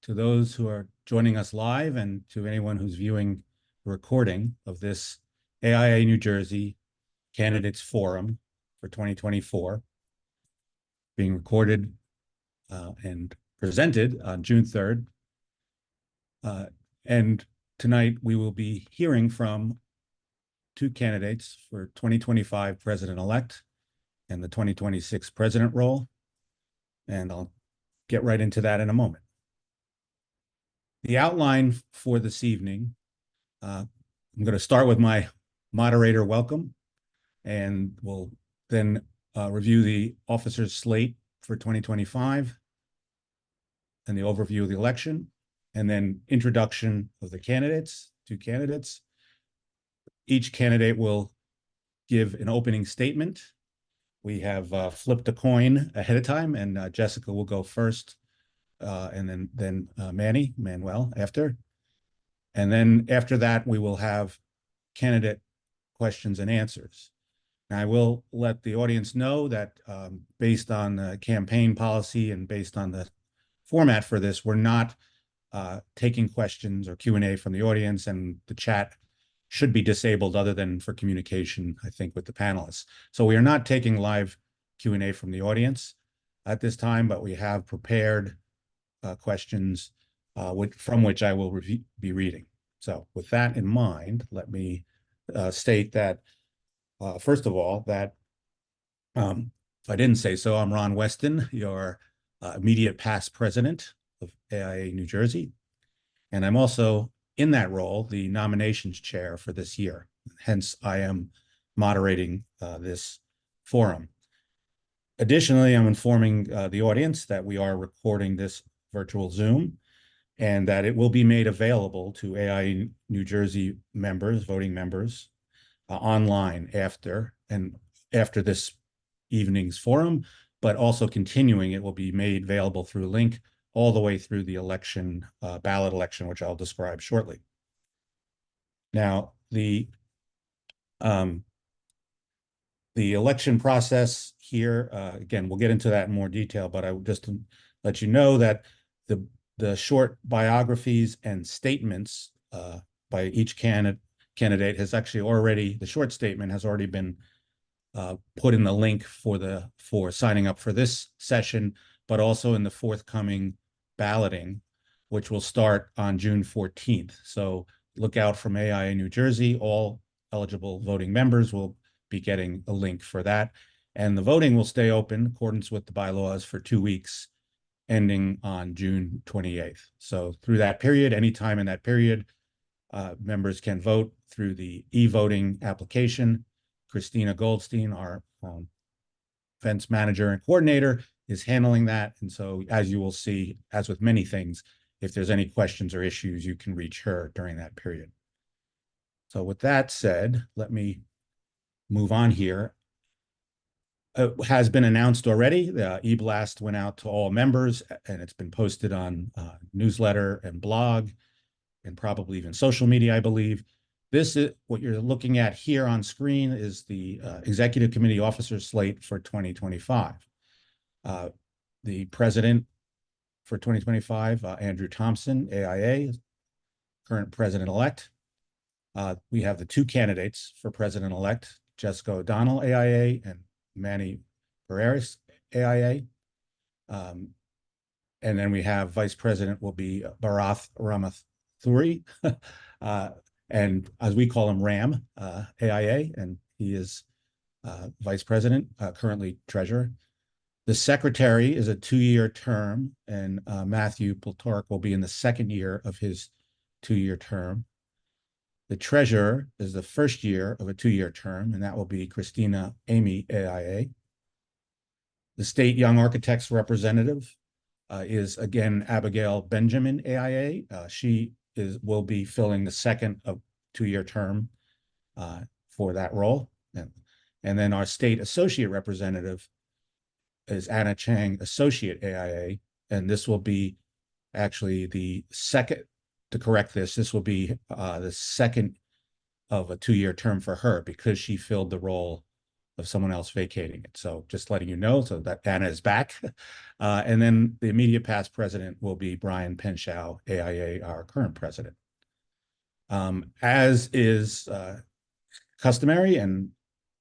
to those who are joining us live and to anyone who's viewing the recording of this AIA New Jersey Candidates Forum for 2024, being recorded and presented on June 3rd. And tonight we will be hearing from two candidates for 2025 President-elect and the 2026 President role. And I'll get right into that in a moment. The outline for this evening, I'm going to start with my moderator welcome, and we'll then review the officers' slate for 2025 and the overview of the election, and then introduction of the candidates, two candidates. Each candidate will give an opening statement. We have flipped a coin ahead of time, and Jessica will go first, and then Manuel after. And then after that, we will have candidate questions and answers. Now, I will let the audience know that based on the campaign policy and based on the format for this, we're not taking questions or Q&A from the audience, and the chat should be disabled other than for communication, I think, with the panelists. So we are not taking live Q&A from the audience at this time, but we have prepared questions from which I will be reading. So with that in mind, let me state that, first of all, that if I didn't say so, I'm Ron Weston, your immediate past president of AIA New Jersey, and I'm also in that role the nominations chair for this year. Hence, I am moderating this forum. Additionally, I'm informing the audience that we are recording this virtual Zoom and that it will be made available to AIA New Jersey members, voting members, online after this evening's forum, but also continuing, it will be made available through a link all the way through the election, ballot election, which I'll describe shortly. Now, the election process here, again, we'll get into that in more detail, but I would just let you know that the short biographies and statements by each candidate has actually already, the short statement has already been put in the link for signing up for this session, but also in the forthcoming balloting, which will start on June 14th. So look out from AIA New Jersey. All eligible voting members will be getting a link for that. And the voting will stay open in accordance with the bylaws for 2 weeks, ending on June 28th. So through that period, anytime in that period, members can vote through the e-voting application. Christina Goldstein, our events manager and coordinator, is handling that. And so, as you will see, as with many things, if there's any questions or issues, you can reach her during that period. So with that said, let me move on here. It has been announced already. The e-blast went out to all members, and it's been posted on newsletter and blog, and probably even social media, I believe. This is what you're looking at here on screen is the Executive Committee Officer slate for 2025. The president for 2025, Andrew Thompson, AIA, current president-elect. We have the two candidates for president-elect, Jessica O'Donnell, AIA, and Manny Pereiras, AIA. And then we have vice president will be Bharath Ramathuri, and as we call him, Ram, AIA, and he is vice president, currently treasurer. The secretary is a 2-year term, and Matthew Poltork will be in the second year of his 2-year term. The treasurer is the first year of a 2-year term, and that will be Christina Amy, AIA. The state Young Architects representative is, again, Abigail Benjamin, AIA. She will be filling the second of 2-year term for that role. And then our state associate representative is Anna Chang, Associate AIA, and this will be actually the second, to correct this will be the second of a 2-year term for her because she filled the role of someone else vacating it. So just letting you know, so that Anna is back. And then the immediate past president will be Brian Penshow, AIA, our current president. As is customary, and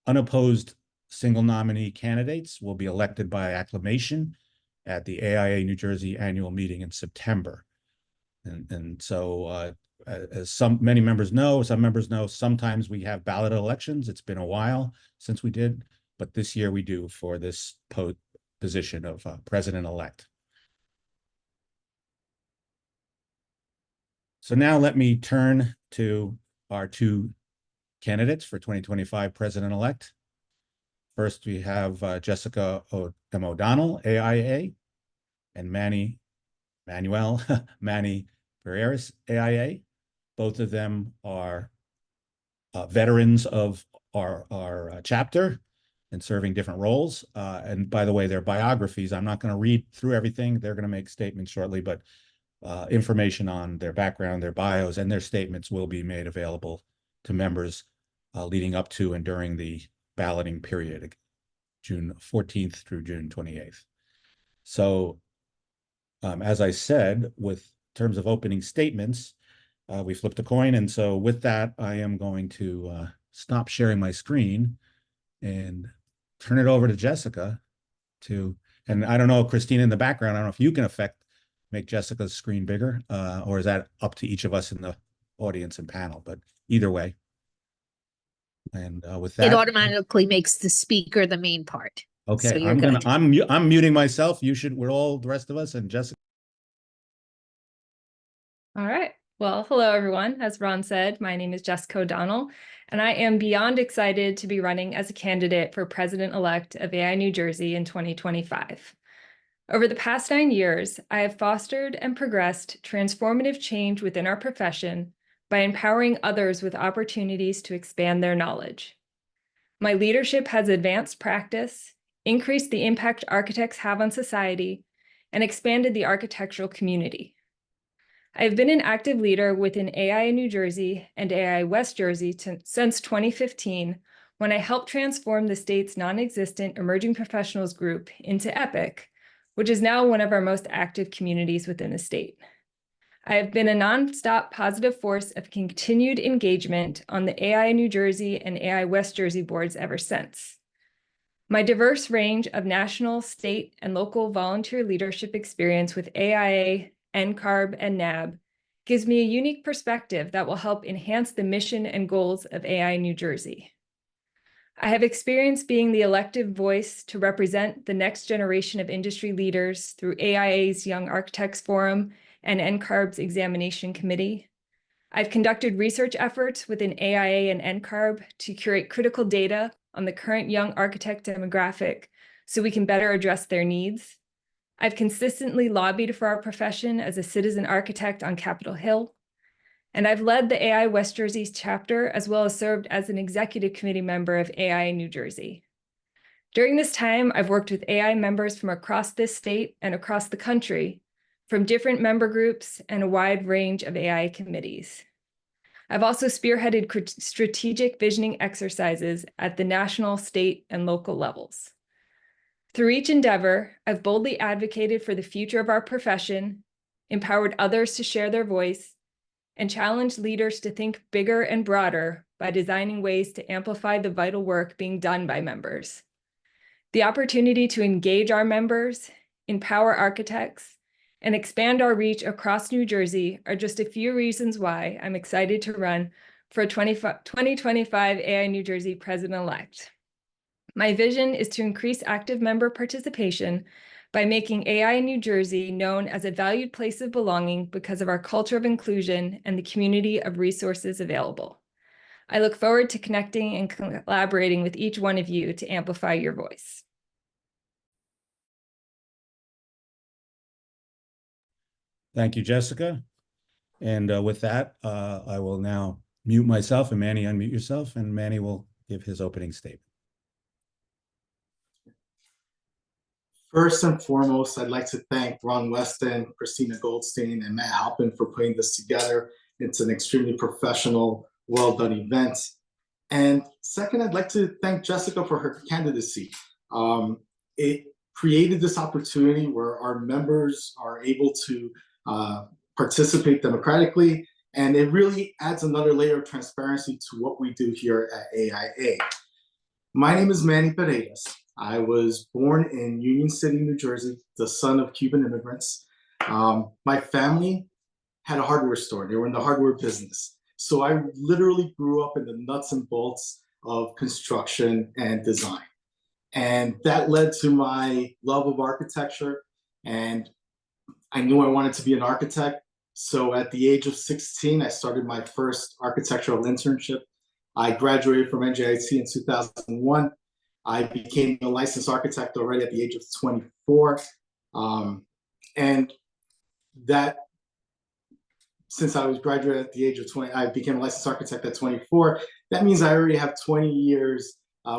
unopposed single nominee candidates will be elected by acclamation at the AIA New Jersey annual meeting in September. And so as many members know, some members know, sometimes we have ballot elections. It's been a while since we did, but this year we do for this position of president-elect. So now let me turn to our two candidates for 2025 president-elect. First, we have Jessica M. O'Donnell, AIA, and Manuel, Manny Pereiras, AIA. Both of them are veterans of our chapter and serving different roles. And by the way, their biographies, I'm not going to read through everything. They're going to make statements shortly, but information on their background, their bios, and their statements will be made available to members leading up to and during the balloting period, June 14th through June 28th. So as I said, with terms of opening statements, we flipped a coin. And so with that, I am going to stop sharing my screen and turn it over to Jessica and I don't know, Christina in the background, I don't know if you can make Jessica's screen bigger, or is that up to each of us in the audience and panel, but either way. And with that, it automatically makes the speaker the main part. Okay, so I'm muting myself. We're all the rest of us, and Jessica. All right. Well, hello, everyone. As Ron said, my name is Jessica O'Donnell, and I am beyond excited to be running as a candidate for president-elect of AIA New Jersey in 2025. Over the past 9 years, I have fostered and progressed transformative change within our profession by empowering others with opportunities to expand their knowledge. My leadership has advanced practice, increased the impact architects have on society, and expanded the architectural community. I have been an active leader within AIA New Jersey and AIA West Jersey since 2015, when I helped transform the state's non-existent emerging professionals group into EPIC, which is now one of our most active communities within the state. I have been a nonstop positive force of continued engagement on the AIA New Jersey and AIA West Jersey boards ever since. My diverse range of national, state, and local volunteer leadership experience with AIA, NCARB, and NAB gives me a unique perspective that will help enhance the mission and goals of AIA New Jersey. I have experience being the elected voice to represent the next generation of industry leaders through AIA's Young Architects Forum and NCARB's Examination Committee. I've conducted research efforts within AIA and NCARB to curate critical data on the current young architect demographic so we can better address their needs. I've consistently lobbied for our profession as a citizen architect on Capitol Hill, and I've led the AIA West Jersey chapter as well as served as an executive committee member of AIA New Jersey. During this time, I've worked with AIA members from across this state and across the country, from different member groups and a wide range of AIA committees. I've also spearheaded strategic visioning exercises at the national, state, and local levels. Through each endeavor, I've boldly advocated for the future of our profession, empowered others to share their voice, and challenged leaders to think bigger and broader by designing ways to amplify the vital work being done by members. The opportunity to engage our members, empower architects, and expand our reach across New Jersey are just a few reasons why I'm excited to run for 2025 AIA New Jersey President-elect. My vision is to increase active member participation by making AIA New Jersey known as a valued place of belonging because of our culture of inclusion and the community of resources available. I look forward to connecting and collaborating with each one of you to amplify your voice. Thank you, Jessica. And with that, I will now mute myself, and Manny, unmute yourself, and Manny will give his opening statement. First and foremost, I'd like to thank Ron Weston, Christina Goldstein, and Matt Halpin for putting this together. It's an extremely professional, well-done event. And second, I'd like to thank Jessica for her candidacy. It created this opportunity where our members are able to participate democratically, and it really adds another layer of transparency to what we do here at AIA. My name is Manny Pereiras. I was born in Union City, New Jersey, the son of Cuban immigrants. My family had a hardware store. They were in the hardware business. So I literally grew up in the nuts and bolts of construction and design. And that led to my love of architecture. And I knew I wanted to be an architect. So at the age of 16, I started my first architectural internship. I graduated from NJIT in 2001. I became a licensed architect already at the age of 24. And that, since I was graduated at the age of 20, I became a licensed architect at 24. That means I already have 20 years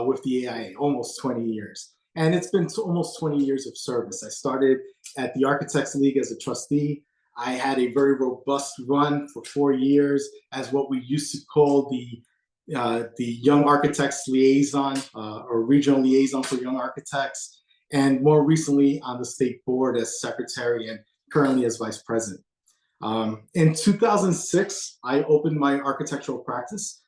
with the AIA, almost 20 years. And it's been almost 20 years of service. I started at the Architects League as a trustee. I had a very robust run for 4 years as what we used to call the Young Architects Liaison or Regional Liaison for Young Architects, and more recently on the state board as secretary and currently as vice president. In 2006, I opened my architectural practice,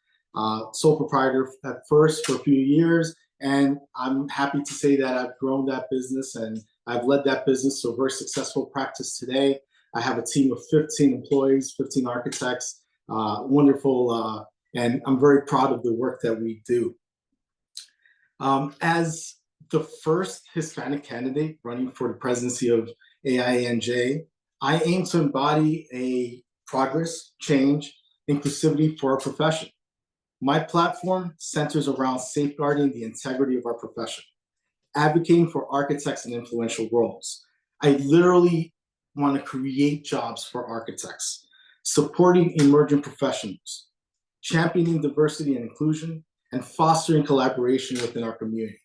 sole proprietor at first for a few years, and I'm happy to say that I've grown that business and I've led that business to a very successful practice today. I have a team of 15 employees, 15 architects, wonderful, and I'm very proud of the work that we do. As the first Hispanic candidate running for the presidency of AIA NJ, I aim to embody a progress, change, inclusivity for our profession. My platform centers around safeguarding the integrity of our profession, advocating for architects in influential roles. I literally want to create jobs for architects, supporting emerging professionals, championing diversity and inclusion, and fostering collaboration within our community.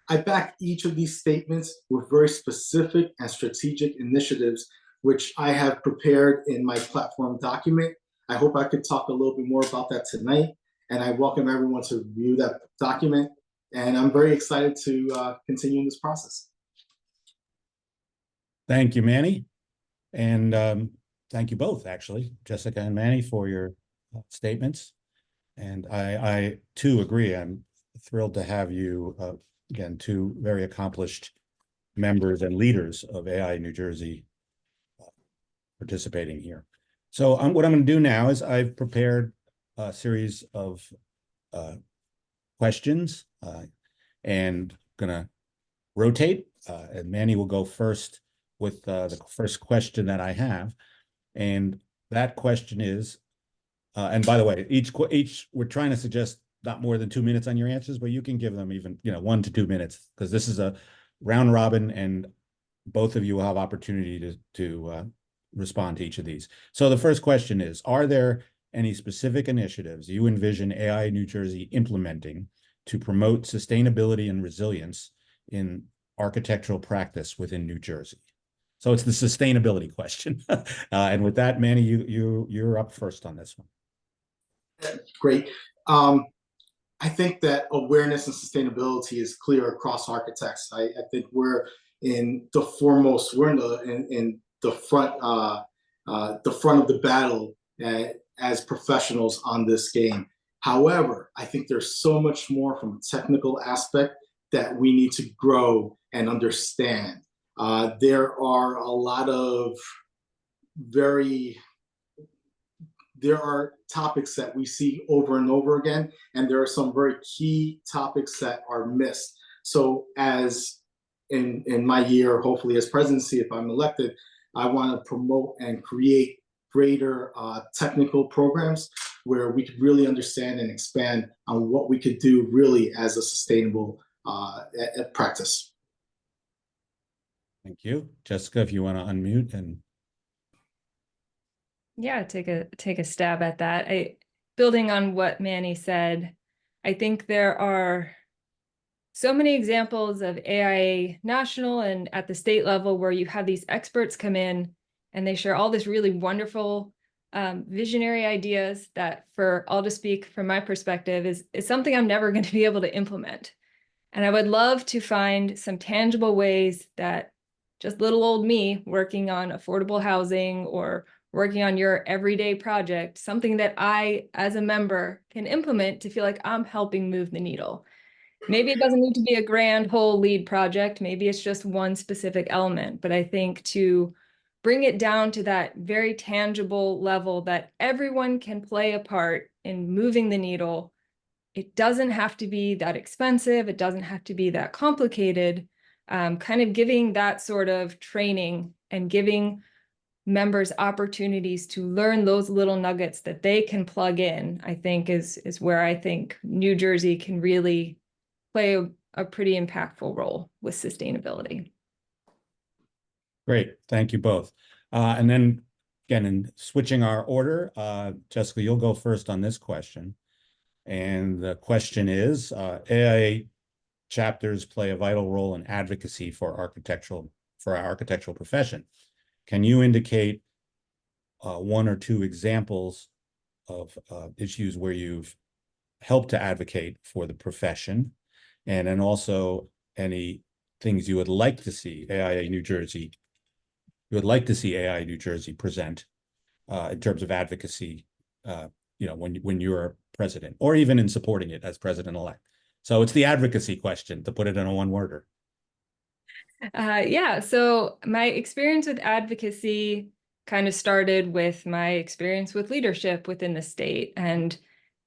I back each of these statements with very specific and strategic initiatives, which I have prepared in my platform document. I hope I could talk a little bit more about that tonight, and I welcome everyone to review that document. And I'm very excited to continue in this process. Thank you, Manny. And thank you both, actually, Jessica and Manny, for your statements. And I too agree. I'm thrilled to have you, again, two very accomplished members and leaders of AIA New Jersey participating here. So what I'm going to do now is I've prepared a series of questions and going to rotate. And Manny will go first with the first question that I have. And that question is, and by the way, each we're trying to suggest not more than 2 minutes on your answers, but you can give them even 1 to 2 minutes, because this is a round robin and both of you will have opportunity to respond to each of these. So the first question is, are there any specific initiatives you envision AIA New Jersey implementing to promote sustainability and resilience in architectural practice within New Jersey? So it's the sustainability question. And with that, Manny, you're up first on this one. Great. I think that awareness and sustainability is clear across architects. I think we're in the foremost. We're in the front of the battle as professionals on this game. However, I think there's so much more from a technical aspect that we need to grow and understand. There are a lot of there are topics that we see over and over again, and there are some very key topics that are missed. So as in my year, hopefully as presidency, if I'm elected, I want to promote and create greater technical programs where we could really understand and expand on what we could do really as a sustainable practice. Thank you. Jessica, if you want to unmute and. Yeah, take a stab at that. Building on what Manny said, I think there are so many examples of AIA national and at the state level where you have these experts come in and they share all this really wonderful visionary ideas that, I'll just speak from my perspective, is something I'm never going to be able to implement. And I would love to find some tangible ways that just little old me working on affordable housing or working on your everyday project, something that I, as a member, can implement to feel like I'm helping move the needle. Maybe it doesn't need to be a grand whole lead project. Maybe it's just one specific element. But I think to bring it down to that very tangible level that everyone can play a part in moving the needle, it doesn't have to be that expensive. It doesn't have to be that complicated. Kind of giving that sort of training and giving members opportunities to learn those little nuggets that they can plug in, I think is where I think New Jersey can really play a pretty impactful role with sustainability. Great, thank you both. And then again, in switching our order, Jessica, you'll go first on this question. And the question is, AIA chapters play a vital role in advocacy for our architectural profession. Can you indicate one or two examples of issues where you've helped to advocate for the profession? And then also any things you would like to see AIA New Jersey present in terms of advocacy, when you're president, or even in supporting it as president-elect. So it's the advocacy question, to put it in a one-worder. Yeah, so my experience with advocacy kind of started with my experience with leadership within the state and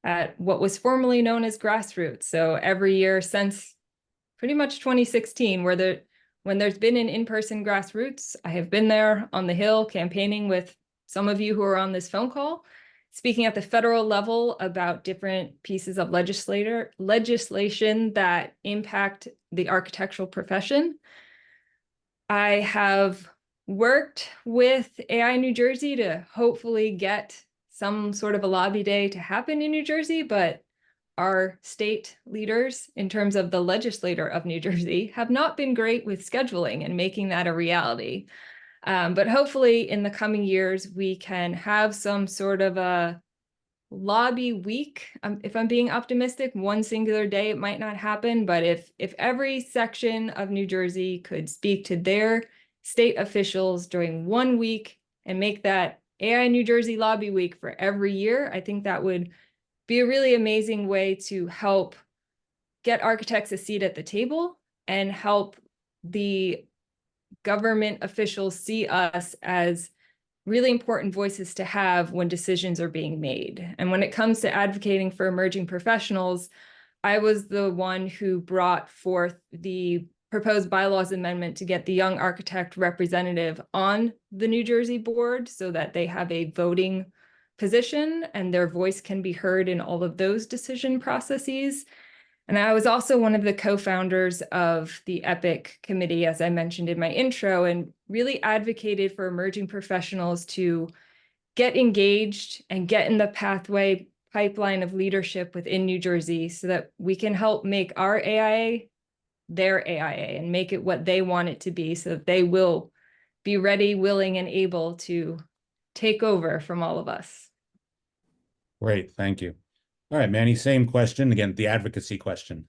at what was formerly known as grassroots. So every year since pretty much 2016, when there's been an in-person grassroots, I have been there on the Hill campaigning with some of you who are on this phone call, speaking at the federal level about different pieces of legislation that impact the architectural profession. I have worked with AI New Jersey to hopefully get some sort of a lobby day to happen in New Jersey, but our state leaders, in terms of the legislator of New Jersey, have not been great with scheduling and making that a reality. But hopefully in the coming years, we can have some sort of a lobby week. If I'm being optimistic, one singular day, it might not happen, but if every section of New Jersey could speak to their state officials during 1 week and make that AI New Jersey lobby week for every year, I think that would be a really amazing way to help get architects a seat at the table and help the government officials see us as really important voices to have when decisions are being made. And when it comes to advocating for emerging professionals, I was the one who brought forth the proposed bylaws amendment to get the young architect representative on the New Jersey board so that they have a voting position and their voice can be heard in all of those decision processes. And I was also one of the co-founders of the EPIC committee, as I mentioned in my intro, and really advocated for emerging professionals to get engaged and get in the pipeline of leadership within New Jersey so that we can help make our AIA their AIA and make it what they want it to be so that they will be ready, willing, and able to take over from all of us. Great, thank you. All right, Manny, same question. Again, the advocacy question.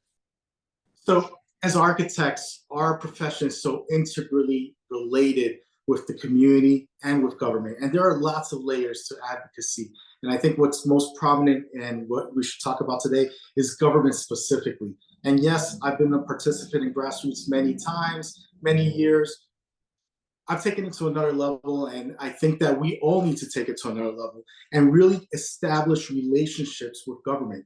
So as architects, our profession is so integrally related with the community and with government. And there are lots of layers to advocacy. And I think what's most prominent and what we should talk about today is government specifically. And yes, I've been a participant in grassroots many times, many years. I've taken it to another level, and I think that we all need to take it to another level and really establish relationships with government.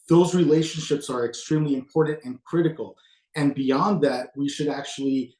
Those relationships are extremely important and critical. And beyond that, we should actually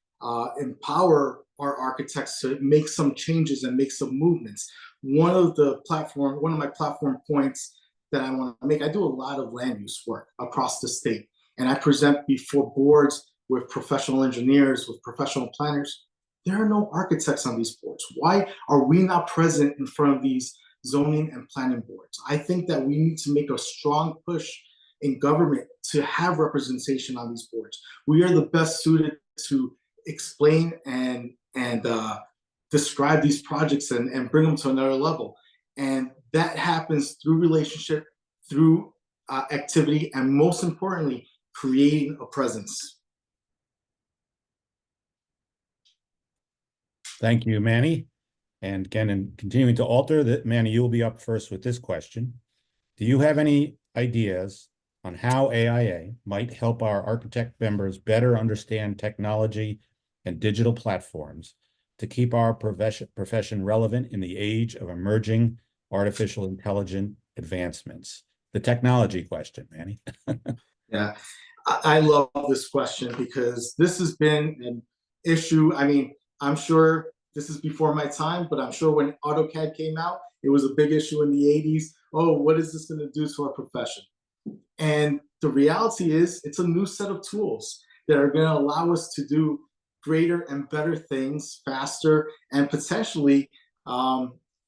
empower our architects to make some changes and make some movements. One of my platform points that I want to make, I do a lot of land use work across the state, and I present before boards with professional engineers, with professional planners. There are no architects on these boards. Why are we not present in front of these zoning and planning boards? I think that we need to make a strong push in government to have representation on these boards. We are the best suited to explain and describe these projects and bring them to another level. And that happens through relationship, through activity, and most importantly, creating a presence. Thank you, Manny. And again, in continuing to alter that, Manny, you'll be up first with this question. Do you have any ideas on how AIA might help our architect members better understand technology and digital platforms to keep our profession relevant in the age of emerging artificial intelligence advancements? The technology question, Manny. Yeah, I love this question because this has been an issue. I mean, I'm sure this is before my time, but I'm sure when AutoCAD came out, it was a big issue in the 80s. Oh, what is this going to do to our profession? And the reality is, it's a new set of tools that are going to allow us to do greater and better things faster and potentially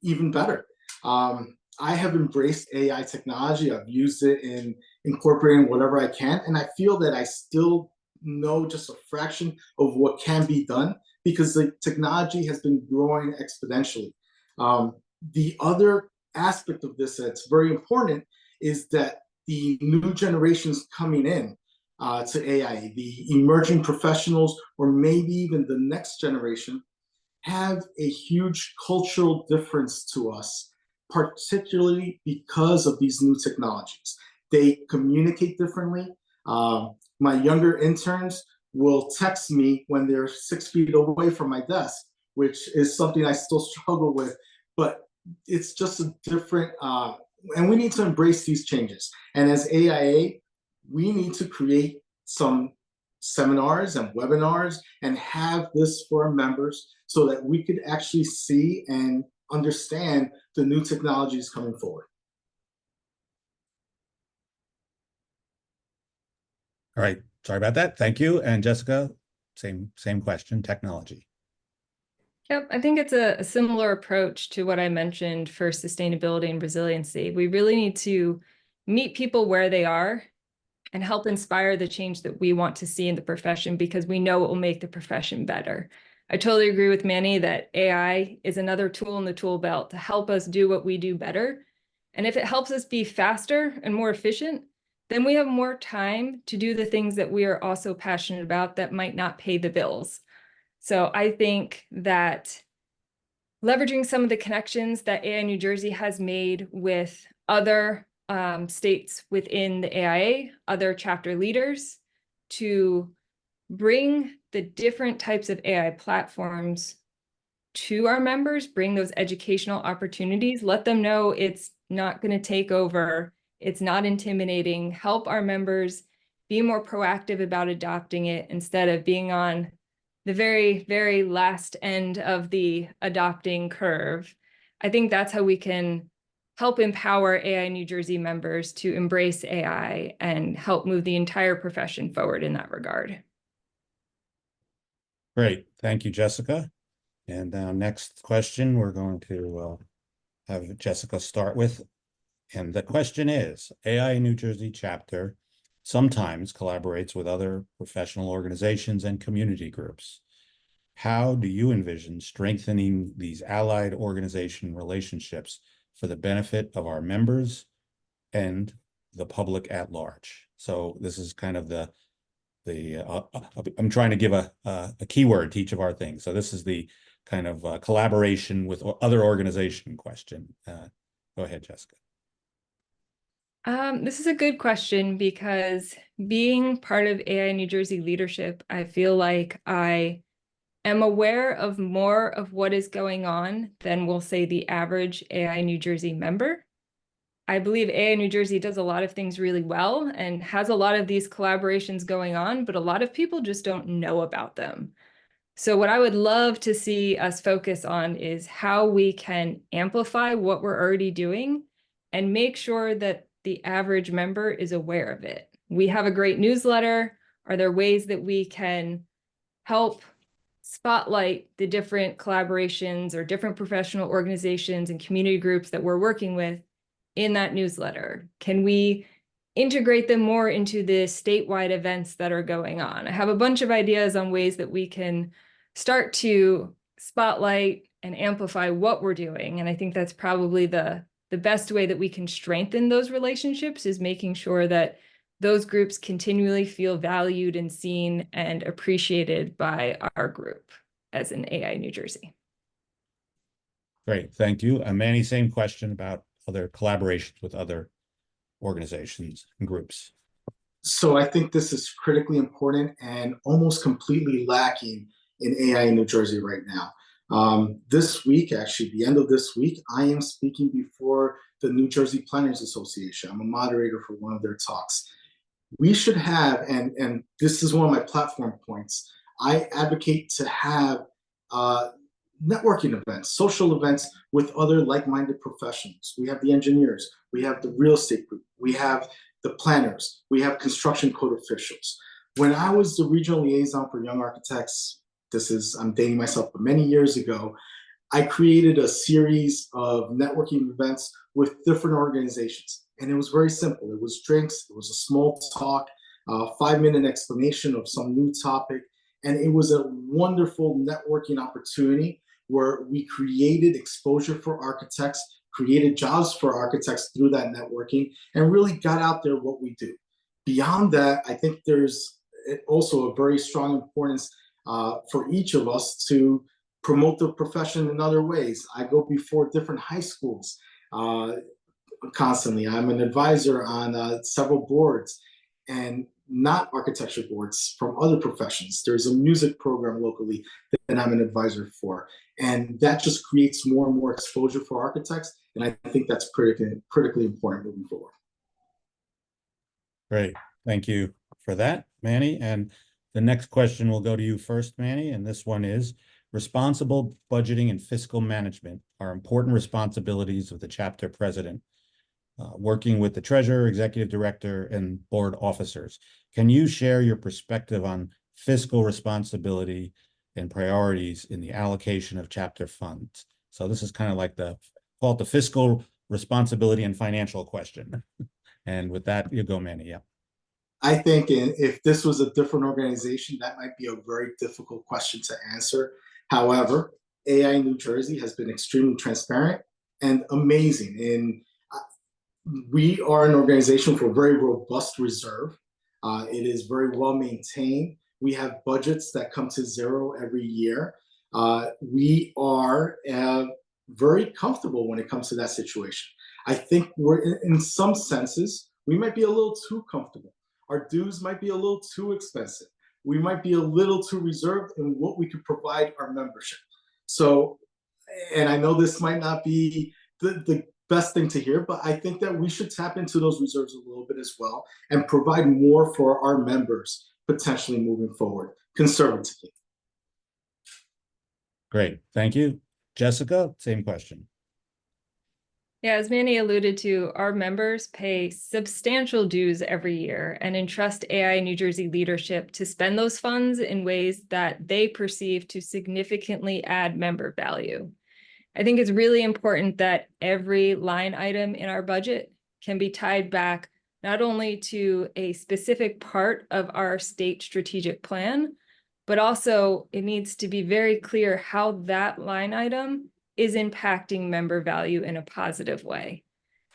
even better. I have embraced AI technology. I've used it in incorporating whatever I can. And I feel that I still know just a fraction of what can be done because the technology has been growing exponentially. The other aspect of this that's very important is that the new generations coming in to AI, the emerging professionals, or maybe even the next generation, have a huge cultural difference to us, particularly because of these new technologies. They communicate differently. My younger interns will text me when they're 6 feet away from my desk, which is something I still struggle with, but it's just a different, and we need to embrace these changes. And as AIA, we need to create some seminars and webinars and have this for our members so that we could actually see and understand the new technologies coming forward. All right, sorry about that. Thank you. And Jessica, same question, technology. Yep, I think it's a similar approach to what I mentioned for sustainability and resiliency. We really need to meet people where they are and help inspire the change that we want to see in the profession because we know it will make the profession better. I totally agree with Manny that AI is another tool in the tool belt to help us do what we do better. And if it helps us be faster and more efficient, then we have more time to do the things that we are also passionate about that might not pay the bills. So I think that leveraging some of the connections that AIA New Jersey has made with other states within the AIA, other chapter leaders, to bring the different types of AI platforms to our members, bring those educational opportunities, let them know it's not going to take over, it's not intimidating, help our members be more proactive about adopting it instead of being on the very, very last end of the adopting curve. I think that's how we can help empower AIA New Jersey members to embrace AI and help move the entire profession forward in that regard. Great. Thank you, Jessica. And now next question, we're going to have Jessica start with. And the question is, AIA New Jersey chapter sometimes collaborates with other professional organizations and community groups. How do you envision strengthening these allied organization relationships for the benefit of our members and the public at large? So this is kind of I'm trying to give a keyword to each of our things. So this is the kind of collaboration with other organization question. Go ahead, Jessica. This is a good question because being part of AIA New Jersey leadership, I feel like I am aware of more of what is going on than we'll say the average AIA New Jersey member. I believe AIA New Jersey does a lot of things really well and has a lot of these collaborations going on, but a lot of people just don't know about them. So what I would love to see us focus on is how we can amplify what we're already doing and make sure that the average member is aware of it. We have a great newsletter. Are there ways that we can help spotlight the different collaborations or different professional organizations and community groups that we're working with in that newsletter? Can we integrate them more into the statewide events that are going on? I have a bunch of ideas on ways that we can start to spotlight and amplify what we're doing. And I think that's probably the best way that we can strengthen those relationships, is making sure that those groups continually feel valued and seen and appreciated by our group as an AI New Jersey. Great, thank you. Manny, same question about other collaborations with other organizations and groups. So I think this is critically important and almost completely lacking in AI in New Jersey right now. This week, actually, the end of this week, I am speaking before the New Jersey Planners Association. I'm a moderator for one of their talks. We should have, and this is one of my platform points, I advocate to have networking events, social events with other like-minded professionals. We have the engineers, we have the real estate group, we have the planners, we have construction code officials. When I was the regional liaison for young architects, I'm dating myself, but many years ago, I created a series of networking events with different organizations. And it was very simple. It was drinks, it was a small talk, 5-minute explanation of some new topic. And it was a wonderful networking opportunity where we created exposure for architects, created jobs for architects through that networking, and really got out there what we do. Beyond that, I think there's also a very strong importance for each of us to promote the profession in other ways. I go before different high schools constantly. I'm an advisor on several boards, and not architecture boards, from other professions. There's a music program locally that I'm an advisor for. And that just creates more and more exposure for architects. And I think that's critically important moving forward. Great, thank you for that, Manny. And the next question will go to you first, Manny. And this one is: responsible budgeting and fiscal management are important responsibilities of the chapter president, working with the treasurer, executive director, and board officers. Can you share your perspective on fiscal responsibility and priorities in the allocation of chapter funds? So this is kind of like call it the fiscal responsibility and financial question. And with that, you go, Manny. Yeah. I think if this was a different organization, that might be a very difficult question to answer. However, AI New Jersey has been extremely transparent and amazing. We are an organization for a very robust reserve. It is very well maintained. We have budgets that come to zero every year. We are very comfortable when it comes to that situation. I think we're, in some senses, we might be a little too comfortable. Our dues might be a little too expensive. We might be a little too reserved in what we could provide our membership. So, and I know this might not be the best thing to hear, but I think that we should tap into those reserves a little bit as well and provide more for our members potentially moving forward conservatively. Great, thank you. Jessica, same question. Yeah, as Manny alluded to, our members pay substantial dues every year and entrust AI New Jersey leadership to spend those funds in ways that they perceive to significantly add member value. I think it's really important that every line item in our budget can be tied back not only to a specific part of our state strategic plan, but also it needs to be very clear how that line item is impacting member value in a positive way.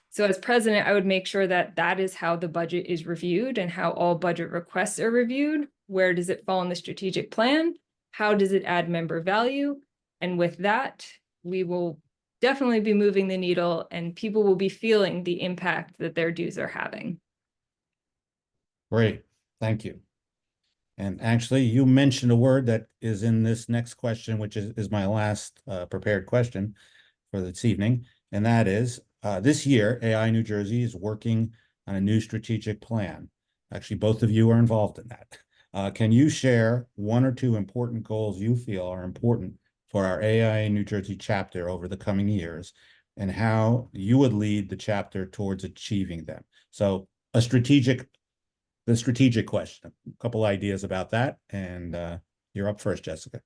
So as president, I would make sure that that is how the budget is reviewed and how all budget requests are reviewed. Where does it fall in the strategic plan? How does it add member value? And with that, we will definitely be moving the needle and people will be feeling the impact that their dues are having. Great, thank you. And actually, you mentioned a word that is in this next question, which is my last prepared question for this evening. And that is, this year, AI New Jersey is working on a new strategic plan. Actually, both of you are involved in that. Can you share one or two important goals you feel are important for our AI New Jersey chapter over the coming years, and how you would lead the chapter towards achieving them? So the strategic question, a couple ideas about that, and you're up first, Jessica.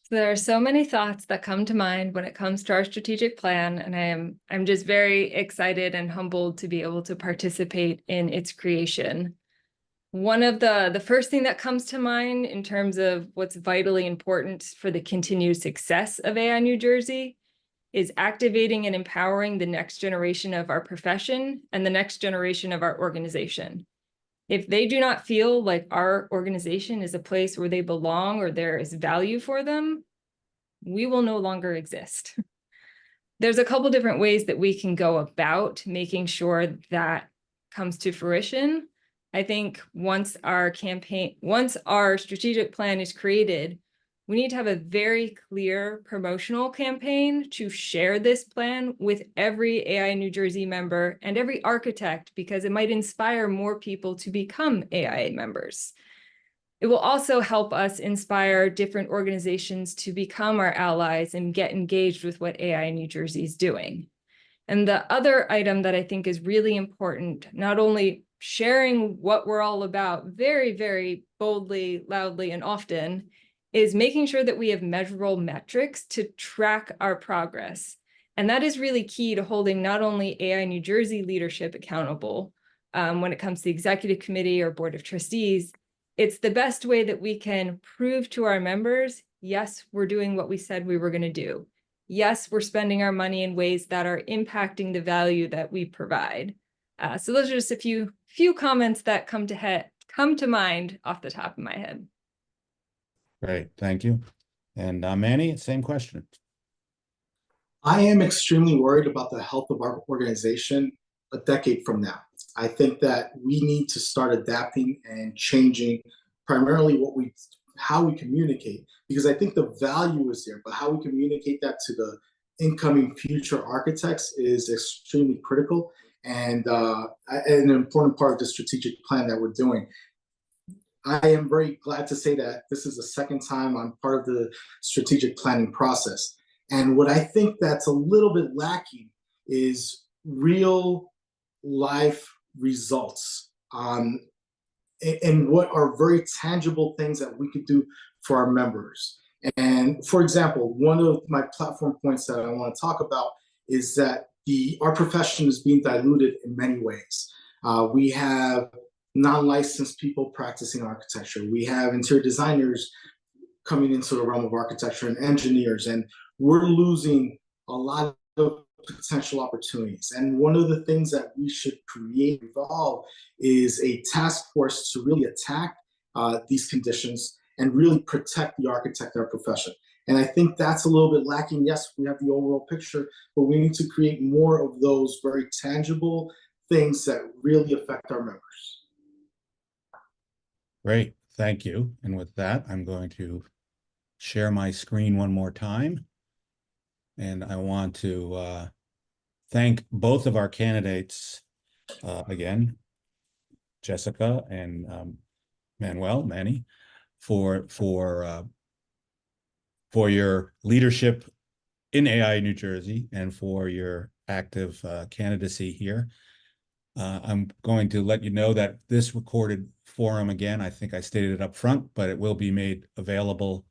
There are so many thoughts that come to mind when it comes to our strategic plan, and I'm just very excited and humbled to be able to participate in its creation. One of the first thing that comes to mind in terms of what's vitally important for the continued success of AI New Jersey is activating and empowering the next generation of our profession and the next generation of our organization. If they do not feel like our organization is a place where they belong or there is value for them, we will no longer exist. There's a couple different ways that we can go about making sure that comes to fruition. I think once our strategic plan is created, we need to have a very clear promotional campaign to share this plan with every AI New Jersey member and every architect, because it might inspire more people to become AIA members. It will also help us inspire different organizations to become our allies and get engaged with what AI New Jersey is doing. And the other item that I think is really important, not only sharing what we're all about very, very boldly, loudly, and often, is making sure that we have measurable metrics to track our progress. And that is really key to holding not only AI New Jersey leadership accountable when it comes to the executive committee or board of trustees. It's the best way that we can prove to our members, yes, we're doing what we said we were going to do. Yes, we're spending our money in ways that are impacting the value that we provide. So those are just a few comments that come to mind off the top of my head. Great, thank you. And Manny, same question. I am extremely worried about the health of our organization a decade from now. I think that we need to start adapting and changing primarily how we communicate, because I think the value is there, but how we communicate that to the incoming future architects is extremely critical and an important part of the strategic plan that we're doing. I am very glad to say that this is the second time I'm part of the strategic planning process. And what I think that's a little bit lacking is real life results and what are very tangible things that we could do for our members. And for example, one of my platform points that I want to talk about is that our profession is being diluted in many ways. We have non-licensed people practicing architecture. We have interior designers coming into the realm of architecture and engineers, and we're losing a lot of potential opportunities. And one of the things that we should create, evolve, is a task force to really attack these conditions and really protect the architect and our profession. And I think that's a little bit lacking. Yes, we have the overall picture, but we need to create more of those very tangible things that really affect our members. Great, thank you. And with that, I'm going to share my screen one more time. And I want to thank both of our candidates again, Jessica and Manuel, Manny, for your leadership in AI New Jersey and for your active candidacy here. I'm going to let you know that this recorded forum, again, I think I stated it up front, but it will be made available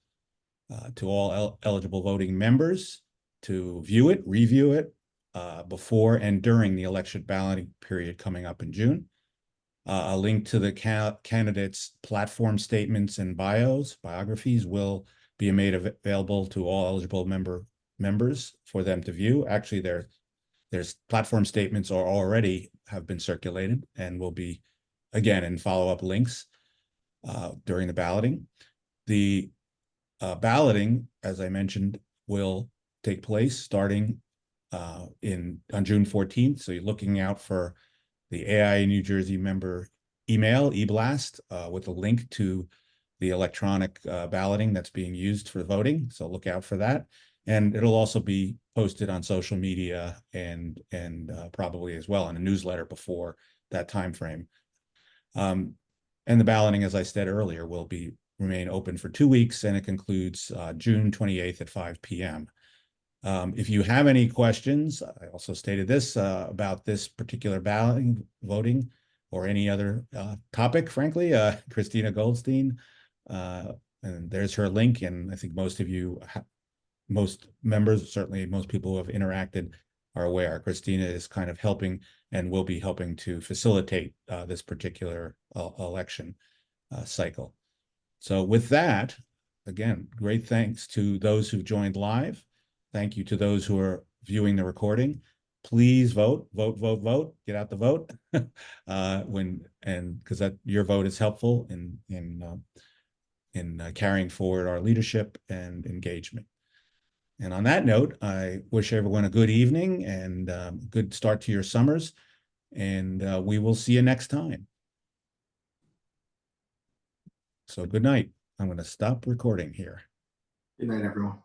to all eligible voting members to view it, review it before and during the election balloting period coming up in June. A link to the candidates' platform statements and biographies will be made available to all eligible members for them to view. Actually, their platform statements have been circulated and will be, again, in follow-up links during the balloting. The balloting, as I mentioned, will take place starting on June 14th. So you're looking out for the AIA New Jersey member email, e-blast, with a link to the electronic balloting that's being used for voting. So look out for that. And it'll also be posted on social media and probably as well in a newsletter before that time frame. And the balloting, as I said earlier, will remain open for 2 weeks, and it concludes June 28th at 5 p.m. If you have any questions, I also stated this about this particular balloting, voting, or any other topic, frankly, Christina Goldstein, and there's her link. And I think most of you, most members, certainly most people who have interacted are aware. Christina is kind of helping and will be helping to facilitate this particular election cycle. So with that, again, great thanks to those who joined live. Thank you to those who are viewing the recording. Please vote, vote, vote, vote. Get out the vote because that your vote is helpful in carrying forward our leadership and engagement. And on that note, I wish everyone a good evening and good start to your summers. And we will see you next time. So good night. I'm going to stop recording here. Good night, everyone.